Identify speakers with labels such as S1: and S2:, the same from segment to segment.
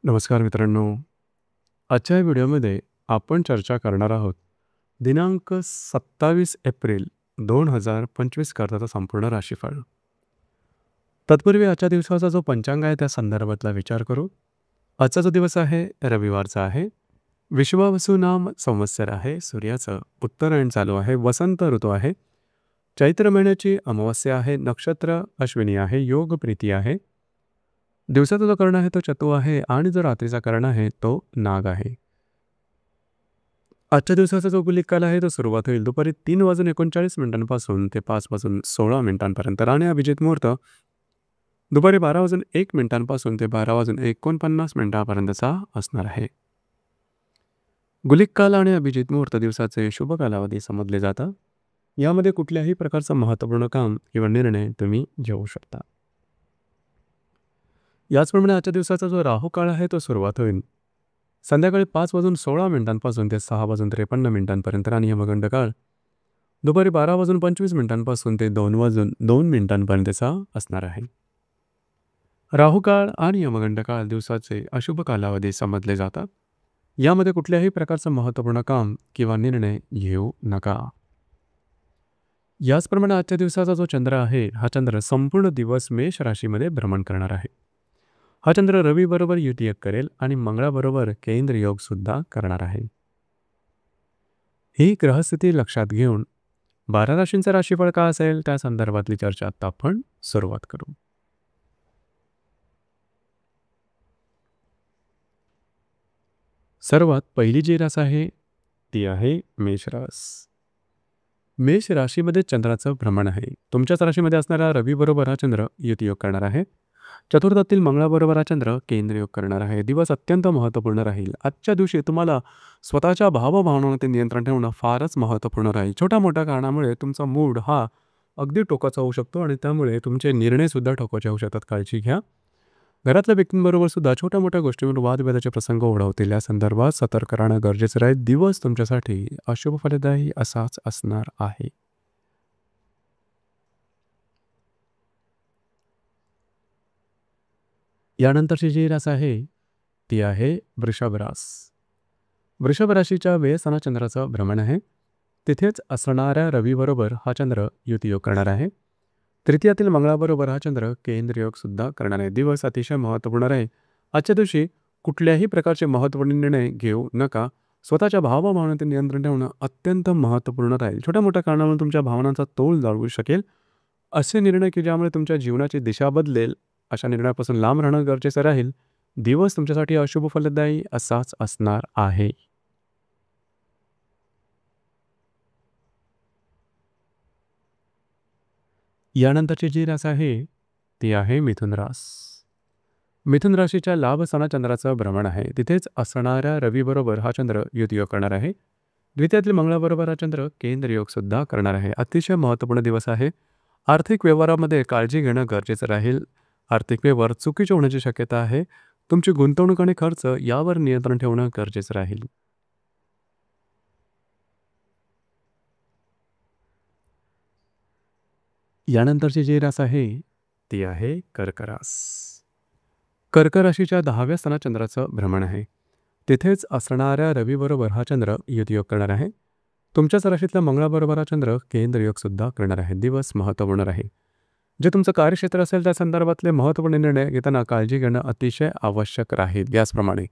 S1: नमस्कार मित्रांनो. आजच्या या व्हिडिओमध्ये आपण चर्चा करणार आहोत दिनांक 27 एप्रिल 2025 करताचा संपूर्ण राशीफळ. तत्पूर्वी आजच्या दिवसाचा जो पंचांग आहे त्या संदर्भातला विचार करू. आजचा जो दिवस आहे रविवारचा आहे. विश्वावसु नाम संवत्सर आहे. सूर्याचं उत्तरायण चालू आहे. वसंत ऋतू आहे. चैत्र महिन्याची अमावस्या आहे. नक्षत्र अश्विनी आहे. योग प्रीती आहे. दिवसाचा जो कर्ण आहे तो चतु आहे आणि जो रात्रीचा कर्ण आहे तो नाग आहे. आजच्या दिवसाचा जो गुलिक काल आहे तो सुरुवात होईल दुपारी 3:39 ते 5:16 आणि अभिजित मुहूर्त दुपारी 12:01 ते 12:49 असणार आहे. गुलिक काल आणि अभिजित मुहूर्त दिवसाचे शुभ कालावधी समजले जातात. यामध्ये कुठल्याही प्रकारचं महत्त्वपूर्ण काम किंवा निर्णय तुम्ही घेऊ शकता. याचप्रमाणे आजच्या दिवसाचा जो राहू काळ आहे तो सुरुवात होईल संध्याकाळी 5:16 ते 6:53 आणि यमगंड काळ दुपारी 12:25 ते 2:02 असणार आहे. राहू काळ आणि यमगंड काळ दिवसाचे अशुभ कालावधी समजले जातात. यामध्ये कुठल्याही प्रकारचं महत्त्वपूर्ण काम किंवा निर्णय घेऊ नका. याचप्रमाणे आजच्या दिवसाचा जो चंद्र आहे हा चंद्र संपूर्ण दिवस मेष राशीमध्ये भ्रमण करणार आहे. हा चंद्र रवी बरोबर युती योग करेल आणि मंगळाबरोबर केंद्र योग सुद्धा करणार आहे. ही ग्रहस्थिती लक्षात घेऊन 12 राशींचं राशीफळ काय असेल त्या संदर्भातली चर्चा आता आपण सुरुवात करू. सर्वात पहिली जी रास आहे ती आहे मेष रास. मेष राशीमध्ये चंद्राचं भ्रमण आहे. तुमच्याच राशीमध्ये असणारा रवी बरोबर हा चंद्र युती योग करणार आहे. चतुर्थातील मंगळाबरोबर हा चंद्र केंद्रयोग करणार आहे. दिवस अत्यंत महत्त्वपूर्ण राहील. आजच्या दिवशी तुम्हाला स्वतःच्या भावभावनांवरती नियंत्रण ठेवणं फारच महत्त्वपूर्ण राहील. छोट्या मोठ्या कारणामुळे तुमचा मूड हा अगदी टोकाचा होऊ शकतो आणि त्यामुळे तुमचे निर्णयसुद्धा टोकाचे होऊ शकतात. काळजी घ्या. घरातल्या व्यक्तींबरोबर सुद्धा छोट्या मोठ्या गोष्टींवर वादविवादाचे प्रसंग ओढवतील. या संदर्भात सतर्क राहणं गरजेचं राहील. दिवस तुमच्यासाठी अशुभ फलदायी असाच असणार आहे. यानंतरची जी रास आहे ती आहे वृषभ रास. वृषभ राशीच्या व्ययस्थाना चंद्राचं भ्रमण आहे. तिथेच असणाऱ्या रवीबरोबर हा चंद्र युतियोग करणार आहे. तृतीयातील मंगळाबरोबर हा चंद्र केंद्रयोग सुद्धा करणार आहे. दिवस अतिशय महत्त्वपूर्ण आहे. आजच्या दिवशी कुठल्याही प्रकारचे महत्त्वपूर्ण निर्णय घेऊ नका. स्वतःच्या भावभावनांवर नियंत्रण ठेवणं अत्यंत महत्त्वपूर्ण राहील. छोट्या मोठ्या कारणावरून तुमच्या भावनांचा तोल जाळू शकेल. असे निर्णय की ज्यामुळे तुमच्या जीवनाची दिशा बदलेल अशा निर्णयापासून लांब राहणं गरजेचं राहील. दिवस तुमच्यासाठी अशुभ फलदायी असाच असणार आहे. यानंतरची जी रास आहे ती आहे मिथुन रास. मिथुन राशीच्या लाभस्थानात चंद्राचं भ्रमण आहे. तिथेच असणाऱ्या रवीबरोबर हा चंद्र युतियोग करणार आहे. द्वितीयातील मंगळाबरोबर हा चंद्र केंद्रयोग सुद्धा करणार आहे. अतिशय महत्त्वपूर्ण दिवस आहे. आर्थिक व्यवहारामध्ये काळजी घेणं गरजेचं राहील. आर्थिक व्यवहार चुकीचे होण्याची शक्यता आहे. तुमची गुंतवणूक आणि खर्च यावर नियंत्रण ठेवणं गरजेचं राहील. यानंतरची जी रास आहे ती आहे कर्क रास. कर्क राशीच्या 10व्या स्थानात चंद्राचं भ्रमण आहे. तिथेच असणाऱ्या रवीबरोबर हा चंद्र युतियोग करणार आहे. तुमच्याच राशीतल्या मंगळाबरोबर हा चंद्र केंद्रयोग सुद्धा करणार आहे. दिवस महत्त्वपूर्ण राहील. जे तुमचं कार्यक्षेत्र असेल त्या संदर्भातले महत्त्वपूर्ण निर्णय घेताना काळजी घेणं अतिशय आवश्यक राहील. याचप्रमाणे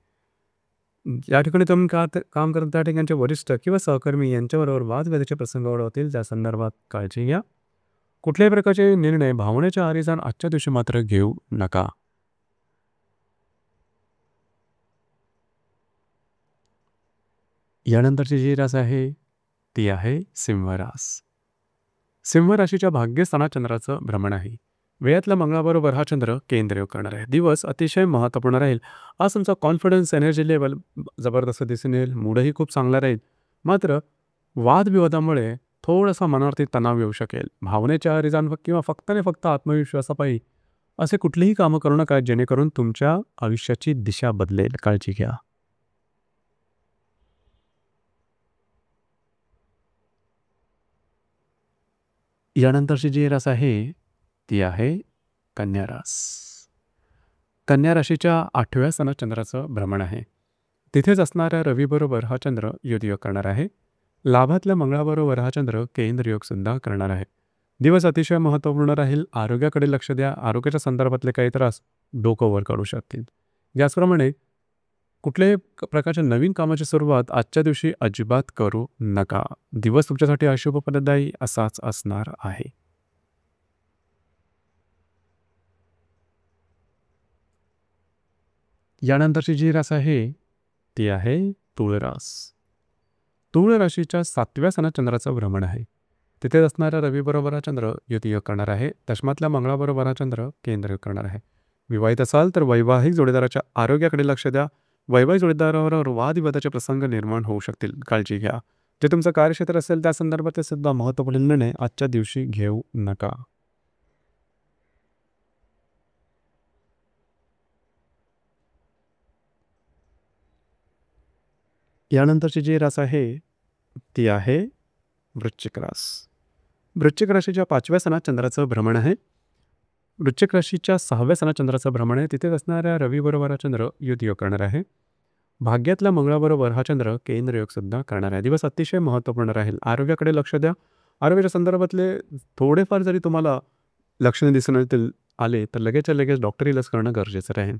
S1: या ठिकाणी तुम्ही काम करत त्या ठिकाणचे वरिष्ठ किंवा सहकर्मी यांच्याबरोबर वादविवादाचे प्रसंग ओढवतील. त्या संदर्भात काळजी घ्या. कुठल्याही प्रकारचे निर्णय भावनेच्या आहारी जाऊन आजच्या दिवशी मात्र घेऊ नका. यानंतरची जी रास आहे ती आहे सिंह रास. सिंह राशीच्या भाग्यस्थानात चंद्राचं भ्रमण आहे. वेळातल्या मंगळाबरोबर हा चंद्र केंद्रयोग करणार आहे. दिवस अतिशय महत्त्वपूर्ण राहील. आज तुमचा कॉन्फिडन्स एनर्जी लेवल जबरदस्त दिसून येईल. मूडही खूप चांगला राहील. मात्र वादविवादामुळे थोडासा मनावरती तणाव येऊ शकेल. भावनेच्या आहारी जाऊन किंवा फक्त आणि फक्त आत्मविश्वासापायी असे कुठलीही कामं करू नका जेणेकरून तुमच्या आयुष्याची दिशा बदलेल. काळजी घ्या. यानंतरची जी रास आहे ती आहे कन्या रास. कन्या राशीच्या 8व्या स्थानात चंद्राचं भ्रमण आहे. तिथेच असणाऱ्या रवीबरोबर हा चंद्र युतियोग करणार आहे. लाभातल्या मंगळाबरोबर हा चंद्र केंद्र योग सुद्धा करणार आहे. दिवस अतिशय महत्त्वपूर्ण राहील. आरोग्याकडे लक्ष द्या. आरोग्याच्या संदर्भातले काही त्रास डोकं वर काढू शकतील. याचप्रमाणे कुठल्याही प्रकारच्या नवीन कामाची सुरुवात आजच्या दिवशी अजिबात करू नका. दिवस तुमच्यासाठी अशुभ फलदायी असाच असणार आहे. यानंतरची जी रास आहे ती आहे तुळ रास. तुळ राशीच्या 7व्या स्थानात चंद्राचं भ्रमण आहे. तिथे असणाऱ्या रवीबरोबर हा चंद्र युतियोग करणार आहे. दशमातल्या मंगळाबरोबर हा चंद्र केंद्रयोग करणार आहे. विवाहित असाल तर वैवाहिक जोडीदाराच्या आरोग्याकडे लक्ष द्या. वैवाहिक जोडीदाराबरोबर वादविवादाचे प्रसंग निर्माण होऊ शकतील. काळजी घ्या. जे तुमचं कार्यक्षेत्र असेल त्या संदर्भातले सुद्धा महत्त्वपूर्ण निर्णय आजच्या दिवशी घेऊ नका. यानंतरची जी रास आहे ती आहे वृश्चिक रास. वृश्चिक राशीच्या 5व्या स्थानात चंद्राचं भ्रमण आहे. वृश्चिक राशीच्या 6व्या स्थानात चंद्राचं भ्रमण आहे. तिथेच असणाऱ्या रवीबरोबर हा चंद्र युतियोग करणार आहे. भाग्यातल्या मंगळाबरोबर हा चंद्र केंद्रयोग सुद्धा करणार आहे. दिवस अतिशय महत्त्वपूर्ण राहील. आरोग्याकडे लक्ष द्या. आरोग्याच्या संदर्भातले थोडेफार जरी तुम्हाला लक्षणे दिसून आले तर लगेचच्या लगेच डॉक्टरी लस करणं गरजेचं राहील.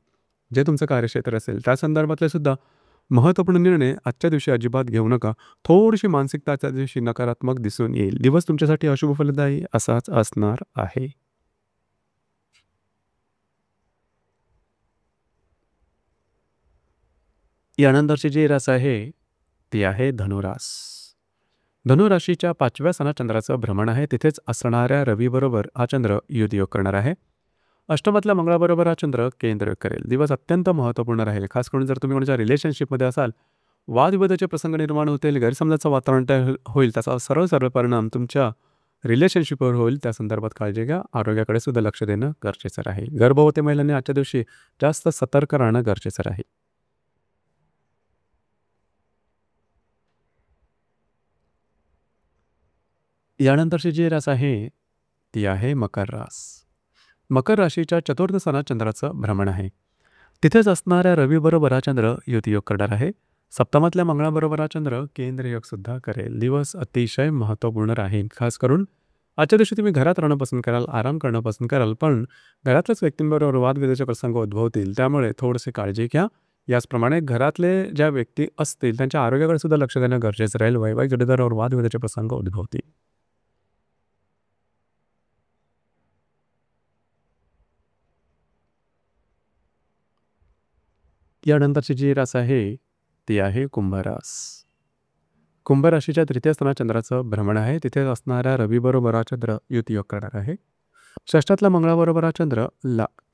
S1: जे तुमचं कार्यक्षेत्र असेल त्या संदर्भातले सुद्धा महत्त्वपूर्ण निर्णय आजच्या दिवशी अजिबात घेऊ नका. थोडीशी मानसिकता आजच्या दिवशी नकारात्मक दिसून येईल. दिवस तुमच्यासाठी अशुभ फलदायी असाच असणार आहे. यानंतरची जी रास आहे ती आहे धनुरास. धनुराशीच्या 5व्या स्थानात चंद्राचं भ्रमण आहे. तिथेच असणाऱ्या रवीबरोबर हा चंद्र युतियोग करणार आहे. अष्टमातल्या मंगळाबरोबर हा चंद्र केंद्रयोग करेल. दिवस अत्यंत महत्त्वपूर्ण राहील. खास करून जर तुम्ही कोणाच्या रिलेशनशिपमध्ये असाल, वादविवादाचे प्रसंग निर्माण होतील, गैरसमजाचं वातावरण तयार होईल. त्याचा सरळ परिणाम तुमच्या रिलेशनशिपवर होईल. त्या संदर्भात काळजी घ्या. आरोग्याकडे सुद्धा लक्ष देणं गरजेचं राहील. गर्भवती महिलांनी आजच्या दिवशी जास्त सतर्क राहणं गरजेचं राहील. यानंतरची जी रास आहे ती आहे मकर रास. मकर राशीच्या 4थ्या स्थानात चंद्राचं भ्रमण आहे. तिथेच असणाऱ्या रवीबरोबर हा चंद्र युतियोग करणार आहे. सप्तमातल्या मंगळाबरोबर हा चंद्र केंद्रयोग सुद्धा करेल. दिवस अतिशय महत्त्वपूर्ण राहील. खास करून आजच्या दिवशी तुम्ही घरात राहणं पसंत कराल, आराम करणं पसंत कराल, पण घरातल्याच व्यक्तींबरोबर वादविवादाचे प्रसंग उद्भवतील. त्यामुळे थोडीशी काळजी घ्या. याचप्रमाणे घरातले ज्या व्यक्ती असतील त्यांच्या आरोग्याकडे सुद्धा लक्ष देणं गरजेचं राहील. वैवाहिक जोडीदारावर वादविवादाचे प्रसंग उद्भवतील. यानंतरची जी रास आहे ती आहे कुंभरास. कुंभ राशीच्या 3थ्या स्थानात चंद्राचं भ्रमण आहे. तिथे असणाऱ्या रवीबरोबर हा चंद्र युतियोग करणार आहे. षष्ठातल्या मंगळाबरोबर हा चंद्र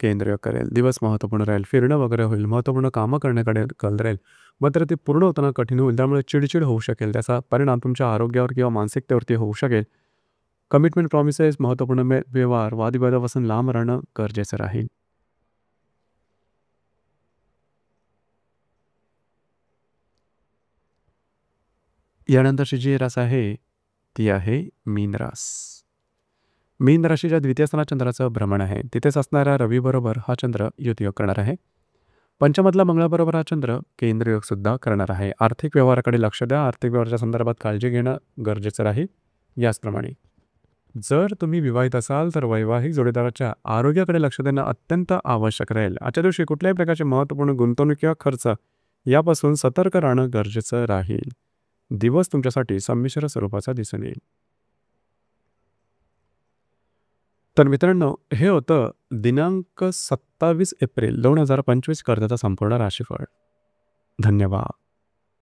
S1: केंद्रयोग करेल. दिवस महत्त्वपूर्ण राहील. फिरणं वगैरे होईल. महत्त्वपूर्ण कामं करण्याकडे कल राहील. मात्र ते पूर्ण होताना कठीण होईल. त्यामुळे चिडचिड होऊ शकेल. त्याचा परिणाम तुमच्या आरोग्यावर किंवा मानसिकतेवरती होऊ शकेल. कमिटमेंट, प्रॉमिसेस, महत्त्वपूर्ण व्यवहार, वादविवादापासून लांब राहणं गरजेचं राहील. यानंतरची जी रास आहे ती आहे मीन रास. मीन राशीच्या 2थ्या स्थानात चंद्राचं भ्रमण आहे. तिथेच असणाऱ्या रवीबरोबर हा चंद्र युतियोग करणार आहे. पंचमातल्या मंगळाबरोबर हा चंद्र केंद्रयोग सुद्धा करणार आहे. आर्थिक व्यवहाराकडे लक्ष द्या. आर्थिक व्यवहाराच्या संदर्भात काळजी घेणं गरजेचं राहील. याचप्रमाणे जर तुम्ही विवाहित असाल तर वैवाहिक जोडीदाराच्या आरोग्याकडे लक्ष देणं अत्यंत आवश्यक राहील. आजच्या दिवशी कुठल्याही प्रकारचे महत्त्वपूर्ण गुंतवणूक किंवा खर्च यापासून सतर्क राहणं गरजेचं राहील. दिवस तुमच्यासाठी संमिश्र स्वरूपाचा दिसून येईल. तर मित्रांनो, हे होतं दिनांक 27 एप्रिल 2025 करताचा संपूर्ण राशीफळ. धन्यवाद.